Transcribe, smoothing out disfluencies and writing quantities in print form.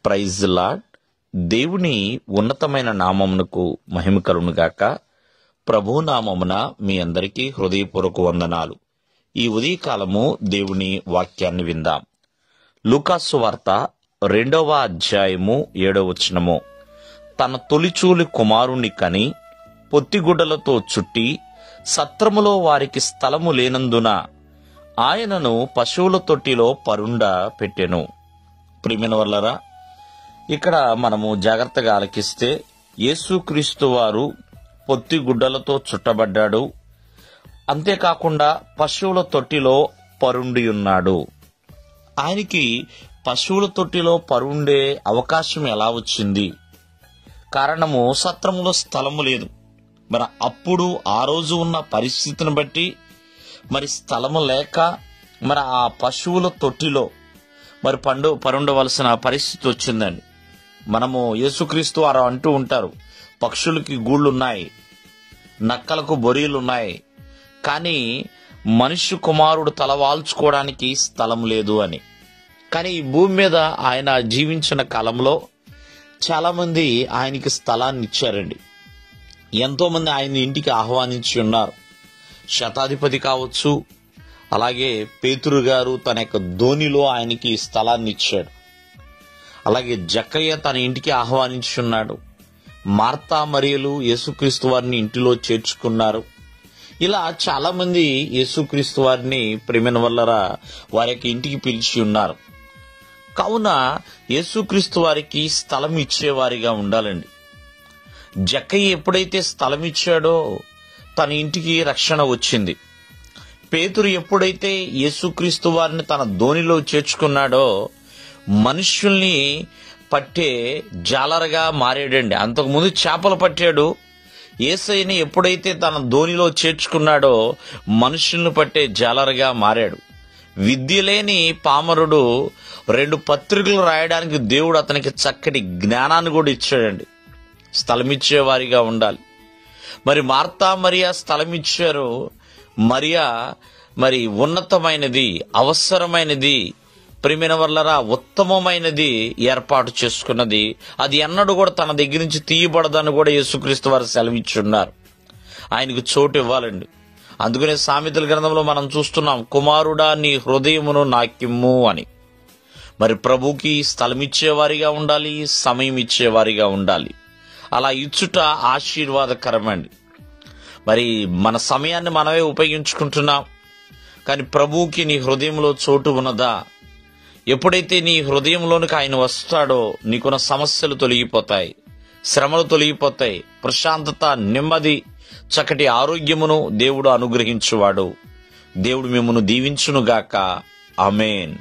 Praise lord. దేవుని ఉన్నతమైన నామమునకు మహిమ కలుగునుగాక. ప్రభువు నామమున మీ అందరికీ హృదయపూర్వక వందనాలు. ఈ ఉదయకాలము దేవుని వాక్యాన్ని విందాం. లూకాసు వార్త 2వ అధ్యాయము 7వ వచనము. తన తొలిచూలి కుమారుణ్ణి కని పొత్తిగుడ్డలతో చుట్టి సత్రములో వారికి స్థలము లేనందున ఆయనను పశువుల తొట్టిలో పరుండ పెట్టెను. ప్రియమైన వాళ్ళరా, ఇక్కడ మనము జాగ్రత్తగా ఆలకిస్తే యేసుక్రీస్తు వారు పొత్తిగుడ్డలతో చుట్టబడ్డాడు. అంతేకాకుండా పశువుల తొట్టిలో పరుండి ఉన్నాడు. ఆయనకి పశువుల తొట్టిలో పరుండే అవకాశం ఎలా వచ్చింది? కారణము, సత్రములో స్థలము లేదు. మరి అప్పుడు ఆ రోజు ఉన్న పరిస్థితిని బట్టి మరి స్థలము లేక మరి ఆ పశువుల తొట్టిలో మరి పరుండవలసిన పరిస్థితి వచ్చిందండి. మనము యేసుక్రీస్తు వారు అంటూ ఉంటారు, పక్షులకి గూళ్ళున్నాయి, నక్కలకు బొరీలున్నాయి, కానీ మనుష్య కుమారుడు తలవాల్చుకోవడానికి స్థలం లేదు అని. కానీ ఈ భూమి మీద ఆయన జీవించిన కాలంలో చాలామంది ఆయనకి స్థలాన్ని ఇచ్చారండి. ఎంతోమంది ఆయన ఇంటికి ఆహ్వానించి ఉన్నారు. శతాధిపతి కావచ్చు, అలాగే పేతురు గారు తన యొక్క ధోనిలో ఆయనకి స్థలాన్ని ఇచ్చాడు. అలాగే జక్కయ్య తన ఇంటికి ఆహ్వానించి ఉన్నాడు. మార్తా మరియలు యేసుక్రీస్తు వారిని ఇంటిలో చేర్చుకున్నారు. ఇలా చాలా మంది యేసుక్రీస్తు వారిని ప్రేమైన వల్లరా వారి యొక్క ఇంటికి పిలిచి ఉన్నారు. కావున యేసుక్రీస్తు వారికి స్థలం ఇచ్చేవారిగా ఉండాలండి. జక్కయ్య ఎప్పుడైతే స్థలం ఇచ్చాడో తన ఇంటికి రక్షణ వచ్చింది. పేతురు ఎప్పుడైతే యేసుక్రీస్తు వారిని తన ధోనిలో చేర్చుకున్నాడో మనుష్యుల్ని పట్టే జాలరగా మారాడండి. అంతకుముందు చేపలు పట్టాడు. యేసయ్యని ఎప్పుడైతే తన ధోనిలో చేర్చుకున్నాడో మనుష్యుల్ని పట్టే జాలరగా మారాడు. విద్య లేని పామరుడు 2 పత్రికలు రాయడానికి దేవుడు అతనికి చక్కటి జ్ఞానాన్ని కూడా ఇచ్చాడండి. స్థలం ఇచ్చేవారిగా ఉండాలి. మరి మార్తా మరియా స్థలం ఇచ్చారు. మరియా మరి ఉన్నతమైనది, అవసరమైనది, ప్రియమైన వల్లరా ఉత్తమమైనది ఏర్పాటు చేసుకున్నది. అది ఎన్నడూ కూడా తన దగ్గర నుంచి తీయబడదని కూడా యేసుక్రీస్తు వారు సెలవిచ్చున్నారు. ఆయనకు చోటు ఇవ్వాలండి. అందుకనే సామెతల గ్రంథంలో మనం చూస్తున్నాం, కుమారుడా నీ హృదయమును నాకిమ్ము అని. మరి ప్రభుకి స్థలం ఇచ్చేవారిగా ఉండాలి, సమయం ఇచ్చేవారిగా ఉండాలి. అలా ఇచ్చుట ఆశీర్వాదకరమండి. మరి మన సమయాన్ని మనమే ఉపయోగించుకుంటున్నాం, కానీ ప్రభువుకి నీ హృదయంలో చోటు ఉన్నదా? ఎప్పుడైతే నీ హృదయంలోనికి ఆయన వస్తాడో నీకున్న సమస్యలు తొలగిపోతాయి, శ్రమలు తొలగిపోతాయి, ప్రశాంతత, నెమ్మది, చక్కటి ఆరోగ్యమును దేవుడు అనుగ్రహించువాడు. దేవుడు మిమ్మల్ని దీవించునుగాక. ఆమేన్.